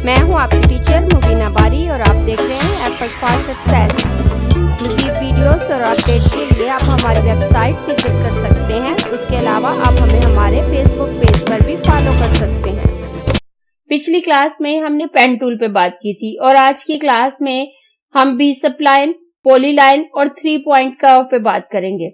मैं हूं आपकी टीचर मुबीना बारी और आप देख रहे हैं एफर्ट फॉर सक्सेस। मज़ीद वीडियोस और अपडेट के लिए आप हमारी वेबसाइट विजिट कर सकते हैं। उसके अलावा आप हमें हमारे फेसबुक पेज पर भी फॉलो कर सकते हैं। पिछली क्लास में हमने पेन टूल पे बात की थी और आज की क्लास में हम बी सप्लाइन, पॉलीलाइन और 3 पॉइंट कर्व पे बात करेंगे।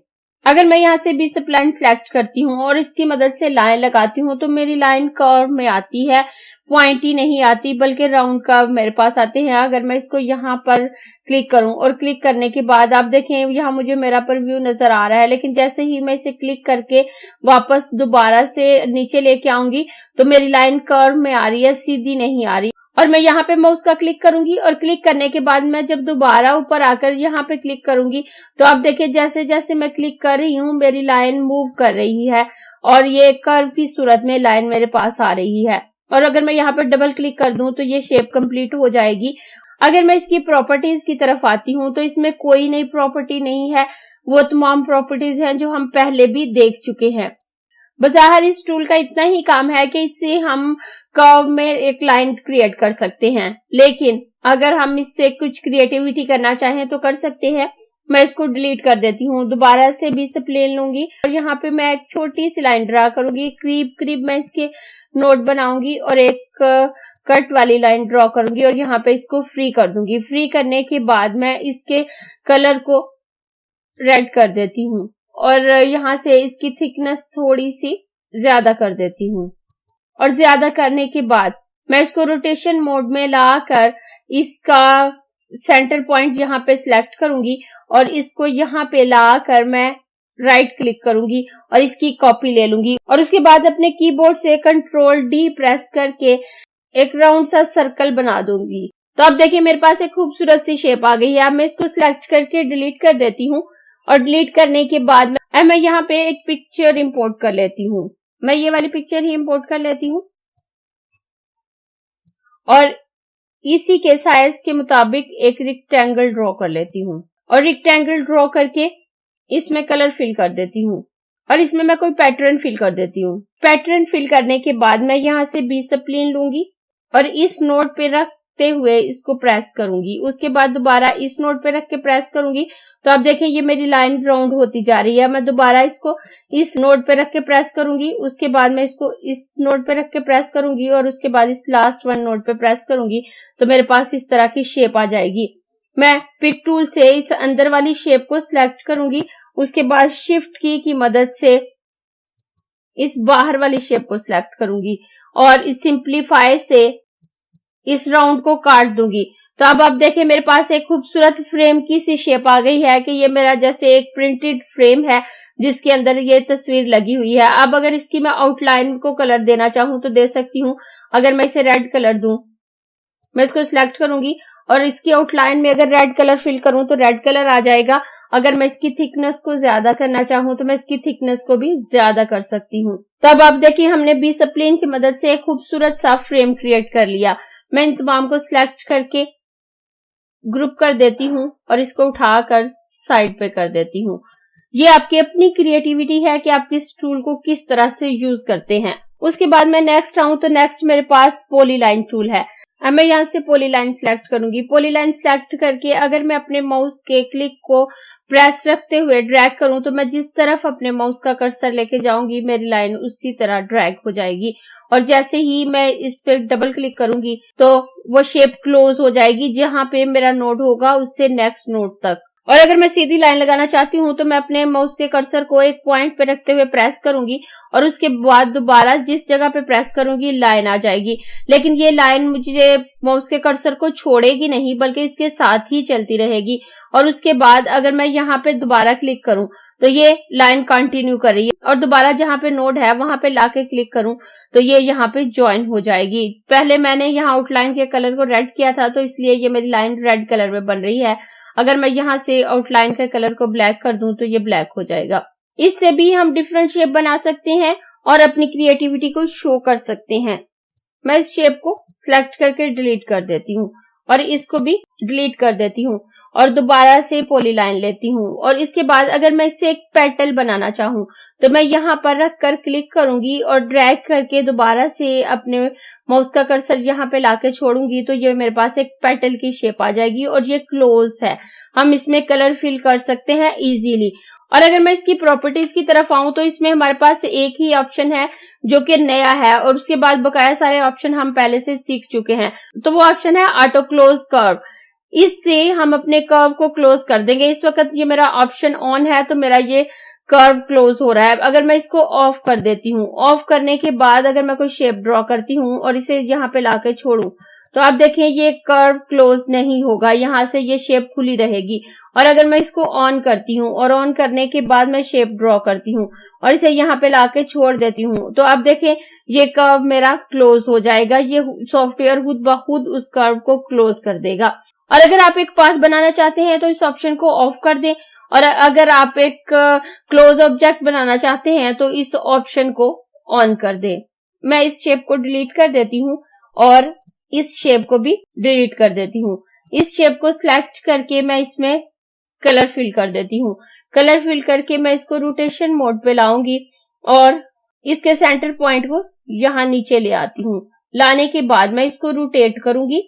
अगर मैं यहाँ से बी सप्लाइन सेलेक्ट करती हूँ और इसकी मदद से लाइन लगाती हूँ तो मेरी लाइन कर्व में आती है, पॉइंट ही नहीं आती बल्कि राउंड कर्व मेरे पास आते हैं। अगर मैं इसको यहाँ पर क्लिक करूं और क्लिक करने के बाद आप देखें यहाँ मुझे मेरा पर व्यू नजर आ रहा है, लेकिन जैसे ही मैं इसे क्लिक करके वापस दोबारा से नीचे लेके आऊंगी तो मेरी लाइन कर्व में आ रही है, सीधी नहीं आ रही। और मैं यहाँ पे माउस का क्लिक करूंगी और क्लिक करने के बाद मैं जब दोबारा ऊपर आकर यहाँ पे क्लिक करूंगी तो आप देखिए जैसे जैसे मैं क्लिक कर रही हूँ मेरी लाइन मूव कर रही है और ये कर्व की सूरत में लाइन मेरे पास आ रही है। और अगर मैं यहाँ पर डबल क्लिक कर दूं तो ये शेप कंप्लीट हो जाएगी। अगर मैं इसकी प्रॉपर्टीज की तरफ आती हूँ तो इसमें कोई नई प्रॉपर्टी नहीं है, वो तमाम प्रॉपर्टीज हैं जो हम पहले भी देख चुके हैं। बज़ाहिर इस टूल का इतना ही काम है कि इससे हम कर्व में एक लाइन क्रिएट कर सकते हैं, लेकिन अगर हम इससे कुछ क्रिएटिविटी करना चाहें तो कर सकते हैं। मैं इसको डिलीट कर देती हूँ, दोबारा से बी सप्लाइन लूंगी और यहाँ पे मैं एक छोटी सी लाइन ड्रा करूंगी, करीब करीब मैं इसके नोट बनाऊंगी और एक कट वाली लाइन ड्रॉ करूंगी और यहाँ पे इसको फ्री कर दूंगी। फ्री करने के बाद मैं इसके कलर को रेड कर देती हूँ और यहाँ से इसकी थिकनेस थोड़ी सी ज्यादा कर देती हूँ और ज्यादा करने के बाद मैं इसको रोटेशन मोड में लाकर इसका सेंटर पॉइंट यहाँ पे सिलेक्ट करूंगी और इसको यहाँ पे लाकर मैं राइट क्लिक करूंगी और इसकी कॉपी ले लूंगी और उसके बाद अपने कीबोर्ड से कंट्रोल डी प्रेस करके एक राउंड सा सर्कल बना दूंगी। तो अब देखिए मेरे पास एक खूबसूरत सी शेप आ गई है। अब मैं इसको सिलेक्ट करके डिलीट कर देती हूँ और डिलीट करने के बाद मैं यहाँ पे एक पिक्चर इंपोर्ट कर लेती हूँ। मैं ये वाली पिक्चर ही इंपोर्ट कर लेती हूँ और इसी के साइज के मुताबिक एक रेक्टेंगल ड्रॉ कर लेती हूँ और रेक्टेंगल ड्रॉ करके इसमें कलर फिल कर देती हूँ और इसमें मैं कोई पैटर्न फिल कर देती हूँ। पैटर्न फिल करने के बाद मैं यहाँ से बी सप्लाइन लूंगी और इस नोट पे रखते हुए इसको प्रेस करूंगी। उसके बाद दोबारा इस नोट पे रख के प्रेस करूंगी तो आप देखें ये मेरी लाइन राउंड होती जा रही है। मैं दोबारा इसको इस नोट पे रख के प्रेस करूंगी, उसके बाद मैं इसको इस नोट पे रख के प्रेस करूंगी और उसके बाद इस लास्ट वन नोट पे प्रेस करूंगी तो मेरे पास इस तरह की शेप आ जाएगी। मैं पिक टूल से इस अंदर वाली शेप को सिलेक्ट करूंगी, उसके बाद शिफ्ट की मदद से इस बाहर वाली शेप को सिलेक्ट करूंगी और इस सिंप्लीफाई से इस राउंड को काट दूंगी। तो अब आप देखें मेरे पास एक खूबसूरत फ्रेम की सी शेप आ गई है कि ये मेरा जैसे एक प्रिंटेड फ्रेम है जिसके अंदर ये तस्वीर लगी हुई है। अब अगर इसकी मैं आउटलाइन को कलर देना चाहूं तो दे सकती हूँ। अगर मैं इसे रेड कलर दूं, मैं इसको सिलेक्ट करूंगी और इसकी आउटलाइन में अगर रेड कलर फिल करूं तो रेड कलर आ जाएगा। अगर मैं इसकी थिकनेस को ज्यादा करना चाहूं तो मैं इसकी थिकनेस को भी ज्यादा कर सकती हूँ। तो अब आप देखिए हमने बी सप्लाइन की मदद से एक खूबसूरत सा फ्रेम क्रिएट कर लिया। मैं इन तमाम को सिलेक्ट करके ग्रुप कर देती हूँ और इसको उठाकर साइड पे कर देती हूँ। ये आपकी अपनी क्रिएटिविटी है कि आप इस टूल को किस तरह से यूज करते हैं। उसके बाद मैं नेक्स्ट आऊं तो नेक्स्ट मेरे पास पॉलीलाइन टूल है। अब मैं यहाँ से पॉलीलाइन सिलेक्ट करूंगी। पॉलीलाइन सिलेक्ट करके अगर मैं अपने माउस के क्लिक को प्रेस रखते हुए ड्रैग करूं तो मैं जिस तरफ अपने माउस का कर्सर लेके जाऊंगी मेरी लाइन उसी तरह ड्रैग हो जाएगी और जैसे ही मैं इस पे डबल क्लिक करूंगी तो वो शेप क्लोज हो जाएगी। जहां पे मेरा नोड होगा उससे नेक्स्ट नोड तक। और अगर मैं सीधी लाइन लगाना चाहती हूँ तो मैं अपने माउस के कर्सर को एक पॉइंट पे रखते हुए प्रेस करूंगी और उसके बाद दोबारा जिस जगह पे प्रेस करूंगी लाइन आ जाएगी। लेकिन ये लाइन मुझे माउस के कर्सर को छोड़ेगी नहीं बल्कि इसके साथ ही चलती रहेगी। और उसके बाद अगर मैं यहाँ पे दोबारा क्लिक करूं तो ये लाइन कंटिन्यू कर रही है और दोबारा जहाँ पे नोड है वहां पे लाके क्लिक करूं तो ये यहाँ पे ज्वाइन हो जाएगी। पहले मैंने यहाँ आउटलाइन के कलर को रेड किया था तो इसलिए ये मेरी लाइन रेड कलर में बन रही है। अगर मैं यहाँ से आउटलाइन के कलर को ब्लैक कर दूं तो ये ब्लैक हो जाएगा। इससे भी हम डिफरेंट शेप बना सकते हैं और अपनी क्रिएटिविटी को शो कर सकते हैं। मैं इस शेप को सिलेक्ट करके डिलीट कर देती हूँ और इसको भी डिलीट कर देती हूँ और दोबारा से पॉलीलाइन लेती हूँ। और इसके बाद अगर मैं इससे एक पेटल बनाना चाहूँ तो मैं यहाँ पर रख कर क्लिक करूंगी और ड्रैग करके दोबारा से अपने माउस का कर्सर यहाँ पे लाके छोड़ूंगी तो ये मेरे पास एक पेटल की शेप आ जाएगी और ये क्लोज है। हम इसमें कलर फिल कर सकते हैं इजीली। और अगर मैं इसकी प्रॉपर्टीज की तरफ आऊं तो इसमें हमारे पास एक ही ऑप्शन है जो कि नया है और उसके बाद बकाया सारे ऑप्शन हम पहले से सीख चुके हैं। तो वो ऑप्शन है ऑटो क्लोज कर्व। इससे हम अपने कर्व को क्लोज कर देंगे। इस वक्त ये मेरा ऑप्शन ऑन है तो मेरा ये कर्व क्लोज हो रहा है। अगर मैं इसको ऑफ कर देती हूँ, ऑफ करने के बाद अगर मैं कोई शेप ड्रॉ करती हूँ और इसे यहाँ पे लाके छोड़ू तो आप देखें ये कर्व क्लोज नहीं होगा, यहाँ से ये शेप खुली रहेगी। और अगर मैं इसको ऑन करती हूँ और ऑन करने के बाद मैं शेप ड्रॉ करती हूँ और इसे यहाँ पे लाके छोड़ देती हूँ तो आप देखें ये कर्व मेरा क्लोज हो जाएगा। ये सॉफ्टवेयर खुद ब खुद उस कर्व को क्लोज कर देगा। और अगर आप एक पाथ बनाना चाहते हैं तो इस ऑप्शन को ऑफ कर दें और अगर आप एक क्लोज ऑब्जेक्ट बनाना चाहते हैं तो इस ऑप्शन को ऑन कर दें। मैं इस शेप को डिलीट कर देती हूँ और इस शेप को भी डिलीट कर देती हूँ। इस शेप को सिलेक्ट करके मैं इसमें कलर फिल कर देती हूँ। कलर फिल करके मैं इसको रोटेशन मोड पे लाऊंगी और इसके सेंटर पॉइंट को यहाँ नीचे ले आती हूँ। लाने के बाद मैं इसको रोटेट करूंगी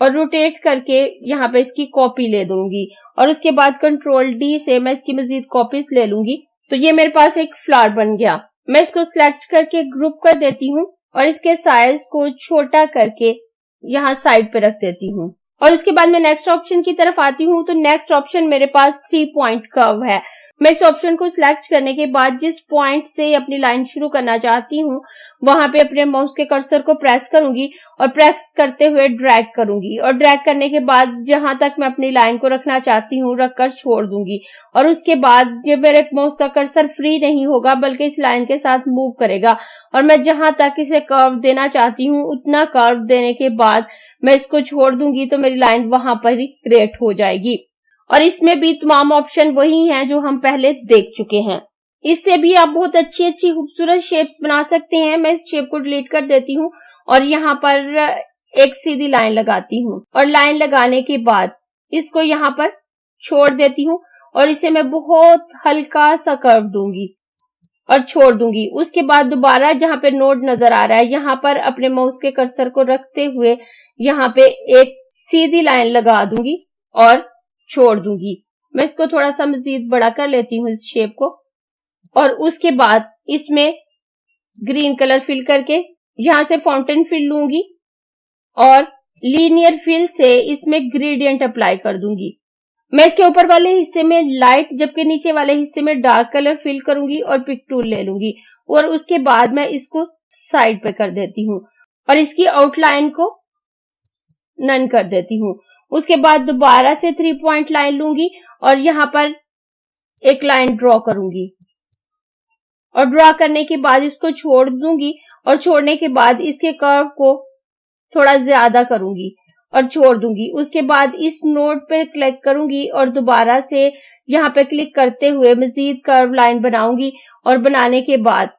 और रोटेट करके यहाँ पे इसकी कॉपी ले दूंगी और उसके बाद कंट्रोल डी से मैं इसकी मजीद कॉपीज ले लूंगी। तो ये मेरे पास एक फ्लावर बन गया। मैं इसको सिलेक्ट करके ग्रुप कर देती हूँ और इसके साइज को छोटा करके यहाँ साइड पे रख देती हूँ। और उसके बाद मैं नेक्स्ट ऑप्शन की तरफ आती हूँ तो नेक्स्ट ऑप्शन मेरे पास 3 पॉइंट कर्व है। मैं इस ऑप्शन को सिलेक्ट करने के बाद जिस पॉइंट से अपनी लाइन शुरू करना चाहती हूँ वहां पे अपने माउस के कर्सर को प्रेस करूंगी और प्रेस करते हुए ड्रैग करूंगी और ड्रैग करने के बाद जहां तक मैं अपनी लाइन को रखना चाहती हूँ रखकर छोड़ दूंगी। और उसके बाद ये मेरे माउस का कर्सर फ्री नहीं होगा बल्कि इस लाइन के साथ मूव करेगा और मैं जहां तक इसे कर्व देना चाहती हूँ उतना कर्व देने के बाद मैं इसको छोड़ दूंगी तो मेरी लाइन वहां पर ही क्रिएट हो जाएगी। और इसमें भी तमाम ऑप्शन वही हैं जो हम पहले देख चुके हैं। इससे भी आप बहुत अच्छी अच्छी खूबसूरत शेप्स बना सकते हैं। मैं इस शेप को डिलीट कर देती हूँ और यहाँ पर एक सीधी लाइन लगाती हूँ और लाइन लगाने के बाद इसको यहाँ पर छोड़ देती हूँ और इसे मैं बहुत हल्का सा कर्व दूंगी और छोड़ दूंगी। उसके बाद दोबारा जहाँ पे नोड नजर आ रहा है यहाँ पर अपने माउस के कर्सर को रखते हुए यहाँ पे एक सीधी लाइन लगा दूंगी और छोड़ दूंगी। मैं इसको थोड़ा सा मजीद बड़ा कर लेती हूँ इस शेप को और उसके बाद इसमें ग्रीन कलर फिल करके यहाँ से फाउंटेन फिल लूंगी और लीनियर फिल से इसमें ग्रेडियंट अप्लाई कर दूंगी। मैं इसके ऊपर वाले हिस्से में लाइट जबकि नीचे वाले हिस्से में डार्क कलर फिल करूंगी और पिक टूल ले लूंगी और उसके बाद मैं इसको साइड पे कर देती हूँ और इसकी आउटलाइन को नन कर देती हूँ। उसके बाद दोबारा से 3 पॉइंट लाइन लूंगी और यहाँ पर एक लाइन ड्रॉ करूंगी और ड्रॉ करने के बाद इसको छोड़ दूंगी और छोड़ने के बाद इसके कर्व को थोड़ा ज्यादा करूंगी और छोड़ दूंगी। उसके बाद इस नोड पे क्लिक करूंगी और दोबारा से यहाँ पे क्लिक करते हुए मजीद कर्व लाइन बनाऊंगी और बनाने के बाद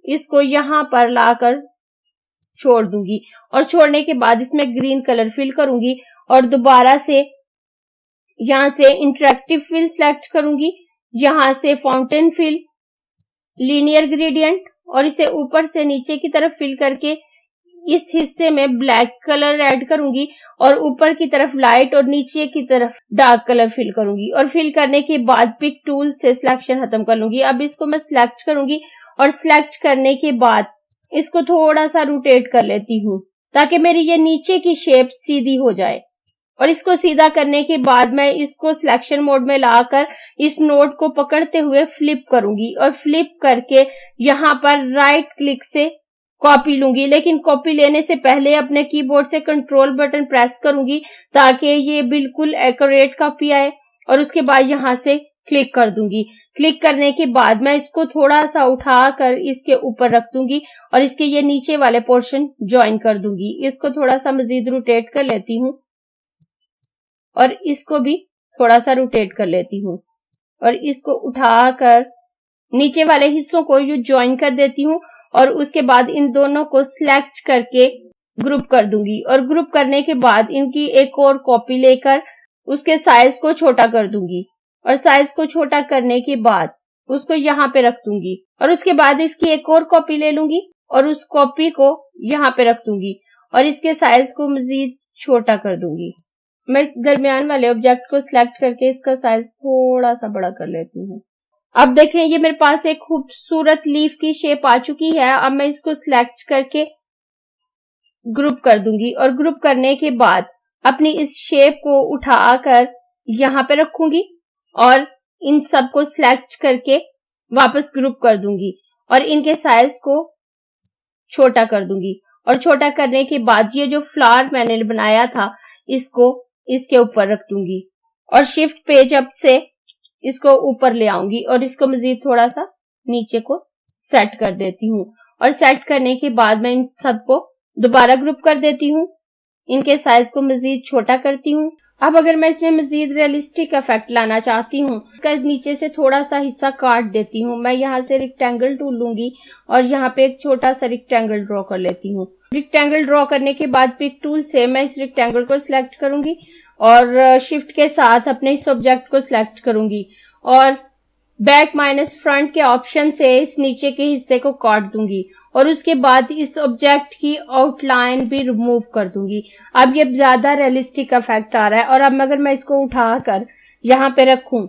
इसको यहाँ पर लाकर छोड़ दूंगी और छोड़ने के बाद इसमें ग्रीन कलर फिल करूंगी और दोबारा से यहाँ से इंटरेक्टिव फिल सिलेक्ट करूंगी, यहाँ से फाउंटेन फिल, लीनियर ग्रेडियंट और इसे ऊपर से नीचे की तरफ फिल करके इस हिस्से में ब्लैक कलर ऐड करूंगी और ऊपर की तरफ लाइट और नीचे की तरफ डार्क कलर फिल करूंगी और फिल करने के बाद पिक टूल से सिलेक्शन खत्म कर लूंगी। अब इसको मैं सिलेक्ट करूंगी और सिलेक्ट करने के बाद इसको थोड़ा सा रोटेट कर लेती हूँ ताकि मेरी ये नीचे की शेप सीधी हो जाए। और इसको सीधा करने के बाद मैं इसको सिलेक्शन मोड में लाकर इस नोड को पकड़ते हुए फ्लिप करूंगी और फ्लिप करके यहाँ पर राइट क्लिक से कॉपी लूंगी। लेकिन कॉपी लेने से पहले अपने कीबोर्ड से कंट्रोल बटन प्रेस करूंगी ताकि ये बिल्कुल एक्यूरेट कॉपी आए और उसके बाद यहाँ से क्लिक कर दूंगी। क्लिक करने के बाद मैं इसको थोड़ा सा उठाकर इसके ऊपर रख दूंगी और इसके ये नीचे वाले पोर्शन ज्वाइन कर दूंगी। इसको थोड़ा सा मजीद रोटेट कर लेती हूँ और इसको भी थोड़ा सा रोटेट कर लेती हूँ और इसको उठाकर नीचे वाले हिस्सों को यू ज्वाइन कर देती हूँ और उसके बाद इन दोनों को सिलेक्ट करके ग्रुप कर दूंगी और ग्रुप करने के बाद इनकी एक और कॉपी लेकर उसके साइज को छोटा कर दूंगी और साइज को छोटा करने के बाद उसको यहाँ पे रख दूंगी और उसके बाद इसकी एक और कॉपी ले लूंगी और उस कॉपी को यहाँ पे रख दूंगी और इसके साइज को मजीद छोटा कर दूंगी। मैं इस दरमियान वाले ऑब्जेक्ट को सिलेक्ट करके इसका साइज थोड़ा सा बड़ा कर लेती हूँ। अब देखें ये मेरे पास एक खूबसूरत लीफ की शेप आ चुकी है। अब मैं इसको सिलेक्ट करके ग्रुप कर दूंगी और ग्रुप करने के बाद अपनी इस शेप को उठाकर यहाँ पे रखूंगी और इन सब को सिलेक्ट करके वापस ग्रुप कर दूंगी और इनके साइज को छोटा कर दूंगी और छोटा करने के बाद ये जो फ्लावर मैंने बनाया था इसको इसके ऊपर रख दूंगी और शिफ्ट पेज अप से इसको ऊपर ले आऊंगी और इसको मजीद थोड़ा सा नीचे को सेट कर देती हूँ और सेट करने के बाद मैं इन सबको दोबारा ग्रुप कर देती हूँ, इनके साइज को मजीद छोटा करती हूँ। अब अगर मैं इसमें मजीद रियलिस्टिक इफेक्ट लाना चाहती हूँ, इसका नीचे से थोड़ा सा हिस्सा काट देती हूँ। मैं यहाँ से रेक्टेंगल टूल लूंगी और यहाँ पे एक छोटा सा रेक्टेंगल ड्रॉ कर लेती हूँ। रेक्टेंगल ड्रॉ करने के बाद पिक टूल से मैं इस रेक्टेंगल को सिलेक्ट करूंगी और शिफ्ट के साथ अपने इस ऑब्जेक्ट को सिलेक्ट करूंगी और बैक माइनस फ्रंट के ऑप्शन से इस नीचे के हिस्से को काट दूंगी और उसके बाद इस ऑब्जेक्ट की आउटलाइन भी रिमूव कर दूंगी। अब ये ज्यादा रियलिस्टिक इफेक्ट आ रहा है और अब अगर मैं इसको उठाकर यहाँ पे रखूं,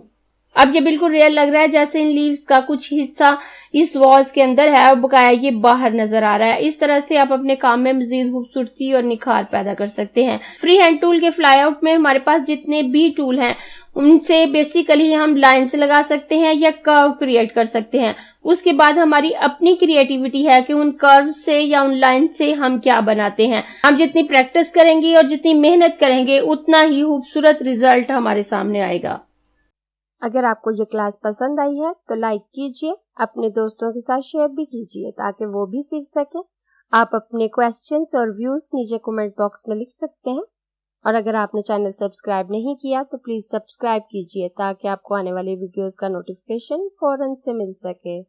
अब ये बिल्कुल रियल लग रहा है जैसे इन लीव्स का कुछ हिस्सा इस वॉल्स के अंदर है और बकाया ये बाहर नजर आ रहा है। इस तरह से आप अपने काम में मजीद खूबसूरती और निखार पैदा कर सकते हैं। फ्री हैंड टूल के फ्लाईआउट में हमारे पास जितने भी टूल हैं उनसे बेसिकली हम लाइन से लगा सकते हैं या कर्व क्रिएट कर सकते हैं। उसके बाद हमारी अपनी क्रिएटिविटी है कि उन कर्व से या उन लाइन से हम क्या बनाते हैं। हम जितनी प्रैक्टिस करेंगे और जितनी मेहनत करेंगे उतना ही खूबसूरत रिजल्ट हमारे सामने आएगा। अगर आपको ये क्लास पसंद आई है तो लाइक कीजिए, अपने दोस्तों के साथ शेयर भी कीजिए ताकि वो भी सीख सके। आप अपने क्वेश्चंस और व्यूज नीचे कमेंट बॉक्स में लिख सकते हैं और अगर आपने चैनल सब्सक्राइब नहीं किया तो प्लीज सब्सक्राइब कीजिए ताकि आपको आने वाले वीडियोस का नोटिफिकेशन फौरन से मिल सके।